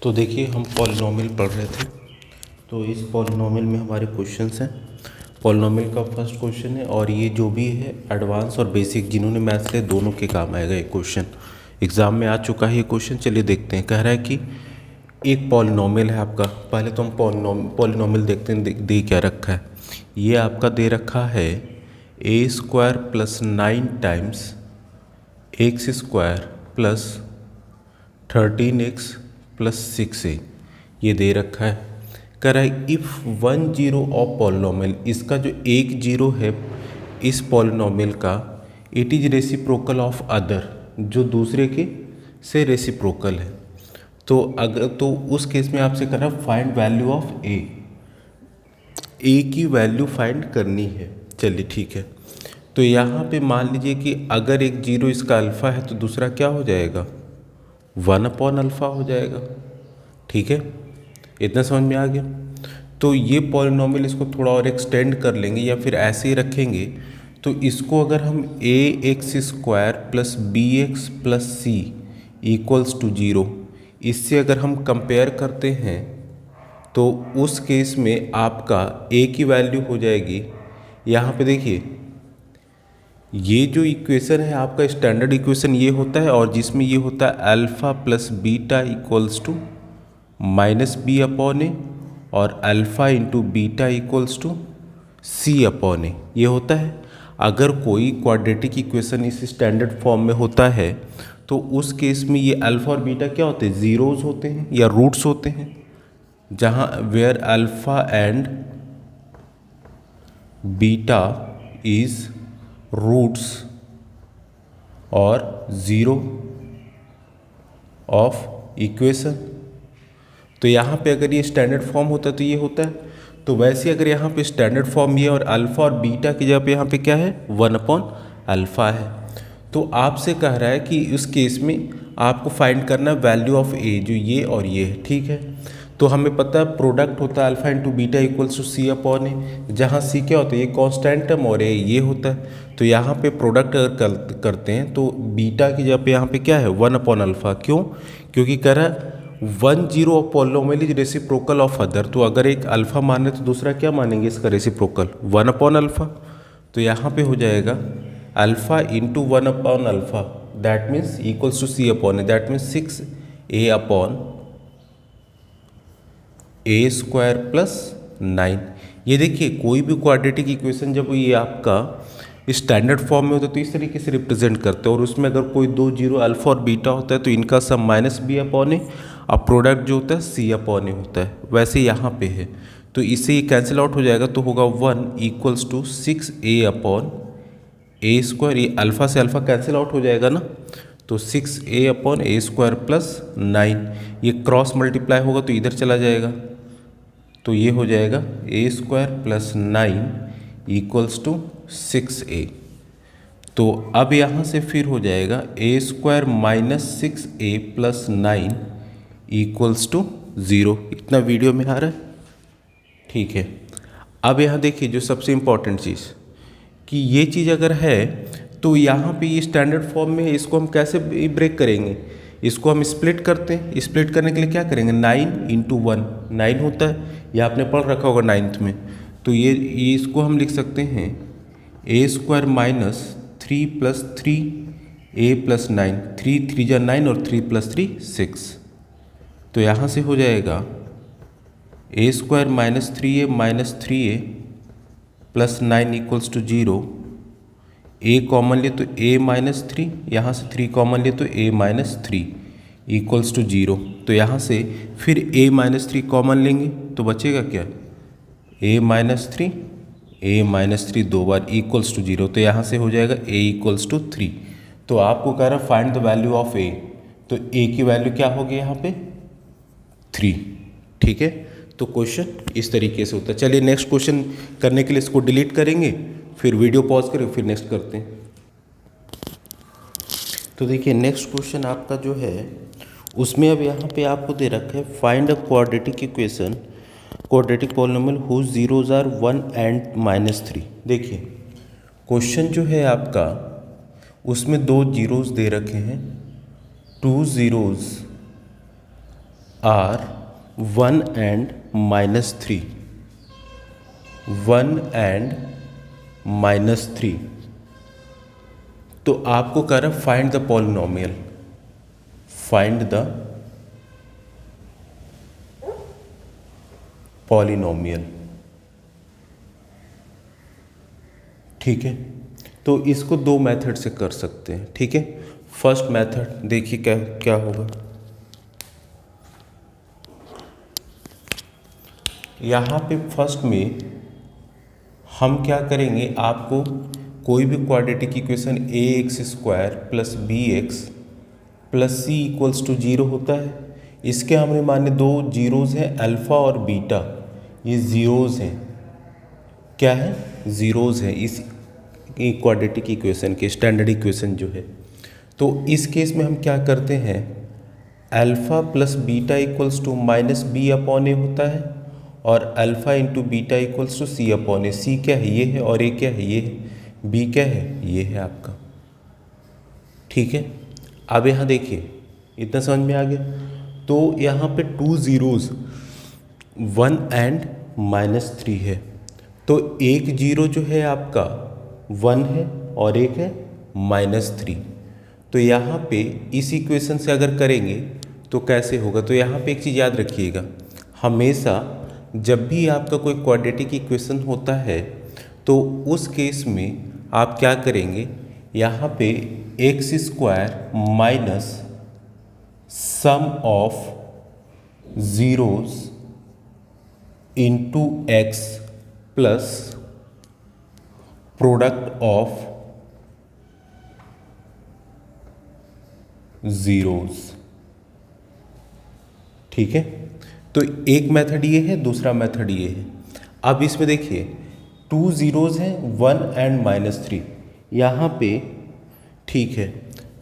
तो देखिए हम पॉलिनॉमियल पढ़ रहे थे। तो इस पॉलिनॉमियल में हमारे क्वेश्चंस हैं। पॉलिनॉमियल का फर्स्ट क्वेश्चन है और ये जो भी है एडवांस और बेसिक जिन्होंने मैथ्स ले दोनों के काम आएगा। ये क्वेश्चन एग्ज़ाम में आ चुका है। ये क्वेश्चन चलिए देखते हैं। कह रहा है कि एक पॉलिनॉमियल है आपका। पहले तो हम पॉलिनॉमियल देखते हैं दे क्या रखा है। ये आपका दे रखा है a² + 9 times x² + 13x + 6a ये दे रखा है। कह रहा है इफ़ 1 जीरो ऑफ पॉलिनॉमियल, इसका जो एक जीरो है इस पॉलिनॉमियल का, it is reciprocal of other, जो दूसरे के से रेसिप्रोकल है। तो अगर तो उस केस में आपसे कह रहा है फाइंड वैल्यू ऑफ ए की वैल्यू फाइंड करनी है। चलिए ठीक है। तो यहाँ पे मान लीजिए कि अगर एक जीरो इसका अल्फ़ा है तो दूसरा क्या हो जाएगा, 1/अल्फ़ा हो जाएगा। ठीक है, इतना समझ में आ गया। तो ये पॉलिनॉमियल इसको थोड़ा और एक्सटेंड कर लेंगे या फिर ऐसे ही रखेंगे। तो इसको अगर हम ax² + bx + c = 0, इससे अगर हम कंपेयर करते हैं तो उस केस में आपका a की वैल्यू हो जाएगी, यहाँ पे देखिए ये जो इक्वेशन है आपका स्टैंडर्ड इक्वेशन ये होता है, और जिसमें ये होता है अल्फ़ा + बीटा = -b/a और अल्फ़ा × बीटा = c/a ये होता है। अगर कोई क्वाड्रेटिक इक्वेशन इस स्टैंडर्ड फॉर्म में होता है तो उस केस में ये अल्फ़ा और बीटा क्या होते हैं, ज़ीरोज़ होते हैं या रूट्स होते हैं, जहाँ where alpha and beta is roots और ज़ीरो ऑफ इक्वेशन। तो यहाँ पे अगर ये स्टैंडर्ड फॉर्म होता है तो ये होता है। तो वैसे अगर यहाँ पे स्टैंडर्ड फॉर्म ये और अल्फ़ा और बीटा की जगह पे यहाँ पे क्या है, 1/अल्फ़ा है। तो आपसे कह रहा है कि इस केस में आपको फाइंड करना है वैल्यू ऑफ ए, जो ये और ये है। ठीक है, तो हमें पता है प्रोडक्ट होता है अल्फ़ा × बीटा = c/a, जहाँ c क्या होता है, ये कांस्टेंट टर्म और a ये होता है। तो यहाँ पे प्रोडक्ट अगर करते हैं तो बीटा की जगह पे यहाँ पे क्या है, 1/अल्फ़ा। क्यों? क्योंकि कह रहा है 1 zero of polynomial is reciprocal of other. तो अगर एक अल्फ़ा माने तो दूसरा क्या मानेंगे इसका रेसिप्रोकल, 1/अल्फ़ा। तो यहाँ पे हो जाएगा अल्फ़ा × 1/अल्फ़ा, that means = c/a, that means 6a/a² + 9। ये देखिए कोई भी क्वाड्रेटिक इक्वेशन जब ये आपका स्टैंडर्ड फॉर्म में होता है तो इस तरीके से रिप्रेजेंट करते हैं, और उसमें अगर कोई दो जीरो अल्फ़ा और बीटा होता है तो इनका सम -b/a, अब प्रोडक्ट जो होता है c/a होता है। वैसे यहाँ पे है तो इससे ये कैंसिल आउट हो जाएगा, तो होगा 1 = 6a/a²। ये अल्फ़ा से अल्फ़ा कैंसिल आउट हो जाएगा ना, तो 6a/a² + 9, ये क्रॉस मल्टीप्लाई होगा तो इधर चला जाएगा, तो ये हो जाएगा a² + 9 = 6a। तो अब यहाँ से फिर हो जाएगा a² - 6a + 9 = 0। इतना वीडियो में आ रहा है? ठीक है। अब यहाँ देखिए जो सबसे इम्पॉर्टेंट चीज़ कि ये चीज़ अगर है तो यहाँ पे ये स्टैंडर्ड फॉर्म में है, इसको हम कैसे ब्रेक करेंगे, इसको हम स्प्लिट करते हैं। स्प्लिट करने के लिए क्या करेंगे, 9 × 1 9 होता है, ये आपने पढ़ रखा होगा 9th में। तो ये इसको हम लिख सकते हैं a² - 3 + 3a + 9, 3 3 जा 9 और 3 + 3 6। तो यहाँ से हो जाएगा a² - 3a - 3a + 9 = 0। a common लिए तो a - 3, यहाँ से 3 कॉमन लिए तो a - 3 = 0। तो यहाँ से फिर a - 3 कॉमन लेंगे तो बचेगा क्या, a - 3 a - 3 दो बार = 0। तो यहाँ से हो जाएगा a = 3। तो आपको कह रहा है find the value of a, तो a की वैल्यू क्या होगी यहाँ पे, 3। ठीक है, तो क्वेश्चन इस तरीके से होता है। चलिए नेक्स्ट क्वेश्चन करने के लिए इसको डिलीट करेंगे, फिर वीडियो पॉज करें, फिर नेक्स्ट करते हैं। तो देखिए नेक्स्ट क्वेश्चन आपका जो है उसमें अब यहाँ पे आपको दे रखा है find a quadratic equation, quadratic polynomial whose zeros are 1 and -3। देखिए क्वेश्चन जो है आपका उसमें दो जीरोज दे रखे हैं, 2 zeros आर 1 and -3, 1 and -3। तो आपको कह रहा है find the polynomial, find the polynomial. ठीक है, तो इसको दो मेथड से कर सकते हैं। ठीक है, फर्स्ट मेथड देखिए क्या क्या होगा। यहाँ पे फर्स्ट में हम क्या करेंगे, आपको कोई भी quadratic equation ax² plus bx plus c equals to 0 होता है। इसके हमने माने दो जीरोज़ हैं, अल्फ़ा और बीटा, ये ज़ीरोज़ हैं। क्या है? ज़ीरोज़ हैं इस क्वाड्रेटिक इक्वेशन के, स्टैंडर्ड इक्वेशन जो है। तो इस केस में हम क्या करते हैं, alpha plus beta equals to -b/a होता है और alpha into beta equals to c/a। c क्या है? ये है, और a क्या है? ये है। b क्या है? ये है आपका। ठीक है, अब यहाँ देखिए, इतना समझ में आ गया। तो यहाँ पे टू ज़ीरोज़ 1 and -3 है, तो एक जीरो जो है आपका 1 है और एक है -3। तो यहाँ पे इस इक्वेशन से अगर करेंगे तो कैसे होगा, तो यहाँ पे एक चीज़ याद रखिएगा, हमेशा जब भी आपका कोई क्वाड्रेटिक इक्वेशन होता है तो उस केस में आप क्या करेंगे, यहाँ पे x² minus sum of zeros into x plus product of zeros. ठीक है, तो एक मेथड ये है, दूसरा मेथड ये है। अब इसमें देखिए टू ज़ीरोज़ हैं, 1 and -3 यहाँ पे। ठीक है,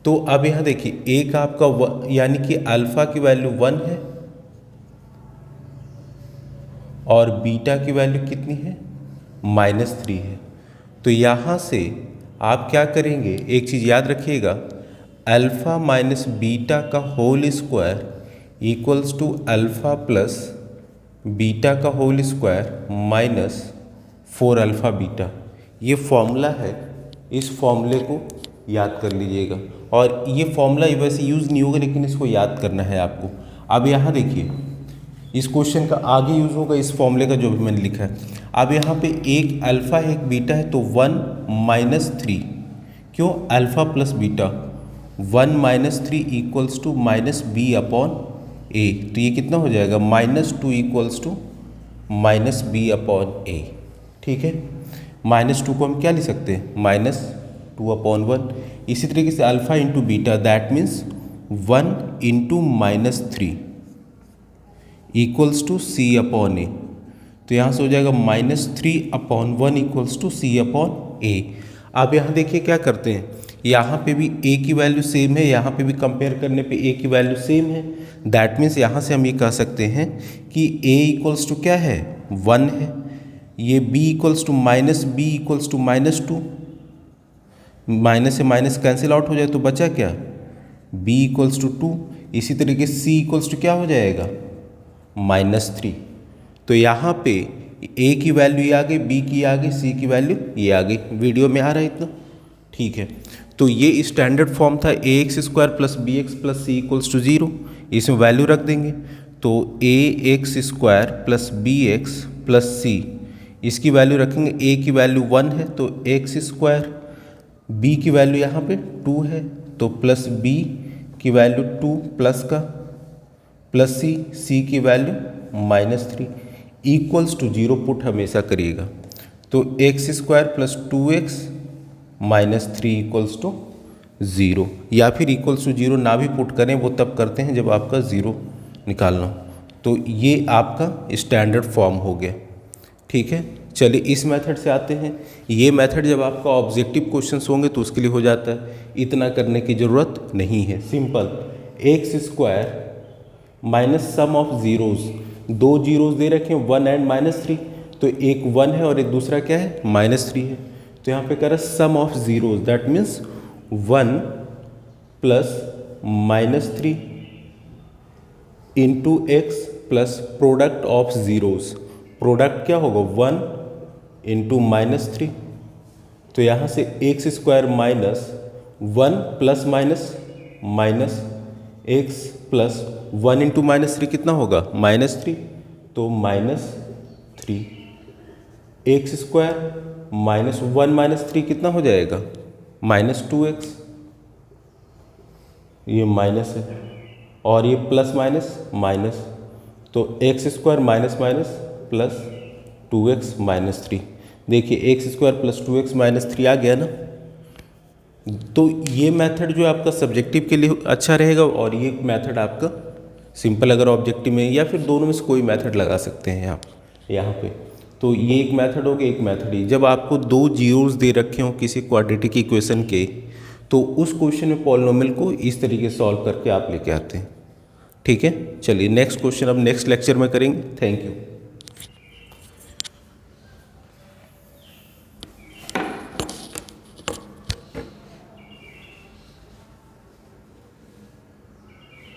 तो अब यहाँ देखिए एक आपका यानी कि अल्फ़ा की वैल्यू 1 है और बीटा की वैल्यू कितनी है? -3 है। तो यहाँ से आप क्या करेंगे, एक चीज़ याद रखिएगा, अल्फ़ा माइनस बीटा का whole square equals to alpha plus beta का whole square minus 4 alpha beta. ये फॉर्मूला है, इस फॉर्मूले को याद कर लीजिएगा। और ये फॉर्मूला वैसे यूज़ नहीं होगा, लेकिन इसको याद करना है आपको। अब यहाँ देखिए, इस क्वेश्चन का आगे यूज़ होगा इस फॉर्मूले का जो भी मैंने लिखा है। अब यहाँ पे एक अल्फ़ा है एक बीटा है, तो 1 - 3, क्यों? Alpha plus beta, 1 - 3 equals to -b/a। तो ये कितना हो जाएगा? -2 इक्वल्स टू -b/a। ठीक है, -2 को हम क्या लिख सकते हैं? -2/1। इसी तरीके से alpha into beta, that means 1 into -3 equals to c/a। तो यहाँ से हो जाएगा -3/1 इक्वल्स टू c/a। अब यहाँ देखिए क्या करते हैं, यहाँ पे भी a की वैल्यू सेम है, यहाँ पे भी कंपेयर करने पे a की वैल्यू सेम है। दैट मीन्स यहाँ से हम ये कह सकते हैं कि a इक्वल्स टू क्या है? 1 है। ये b equals to -b equals to -2, minus से माइनस कैंसिल आउट हो जाए तो बचा क्या? b equals to 2। इसी तरीके से c इक्वल्स टू क्या हो जाएगा? -3। तो यहाँ पे a की वैल्यू ये आ गई, b की आ गई, c की वैल्यू ये आ गई। वीडियो में आ रहा है इतना? ठीक है, तो ये स्टैंडर्ड फॉर्म था ax² plus bx plus c equals to 0। इसमें वैल्यू रख देंगे, तो ax² plus bx plus c, इसकी वैल्यू रखेंगे। a की वैल्यू 1 है तो x², b की वैल्यू यहाँ पे 2 है तो प्लस b की वैल्यू 2 प्लस का प्लस c की वैल्यू -3 इक्वल्स टू 0 पुट हमेशा करिएगा। तो x² plus 2x -3 equals to 0, या फिर इक्वल्स टू 0 ना भी पुट करें, वो तब करते हैं जब आपका 0 निकालना हो। तो ये आपका स्टैंडर्ड फॉर्म हो गया। ठीक है, चलिए इस मेथड से आते हैं। ये मेथड जब आपका ऑब्जेक्टिव क्वेश्चंस होंगे तो उसके लिए हो जाता है, इतना करने की ज़रूरत नहीं है। Simple, x² minus sum of zeros, दो जीरोज़ दे रखे हैं 1 and -3, तो एक 1 है और एक दूसरा क्या है? -3 है। तो यहाँ पे कह रहा है sum of zeros, that means 1 plus -3 into X plus product of zeros, product क्या होगा 1 इंटू -3, तो यहाँ से X square minus 1 plus minus X plus 1 into -3 कितना होगा -3, तो -3 एक्स स्क्वायर माइनस 1 -3 कितना हो जाएगा -2x, ये माइनस है और ये प्लस माइनस, तो x square minus plus 2x -3, देखिए एक्स स्क्वायर प्लस 2x -3 आ गया ना। तो ये मेथड जो आपका सब्जेक्टिव के लिए अच्छा रहेगा और ये मेथड आपका सिंपल अगर ऑब्जेक्टिव में, या फिर दोनों में से कोई मेथड लगा सकते हैं आप यहाँ पे। तो ये एक मेथड हो गया, एक मेथड ही जब आपको दो जीरोस दे रखे हो किसी क्वाड्रेटिक इक्वेशन के, तो उस क्वेश्चन में पॉलिनोमियल को इस तरीके से सॉल्व करके आप लेके आते हैं। ठीक है, चलिए नेक्स्ट क्वेश्चन अब नेक्स्ट लेक्चर में करेंगे। Thank you.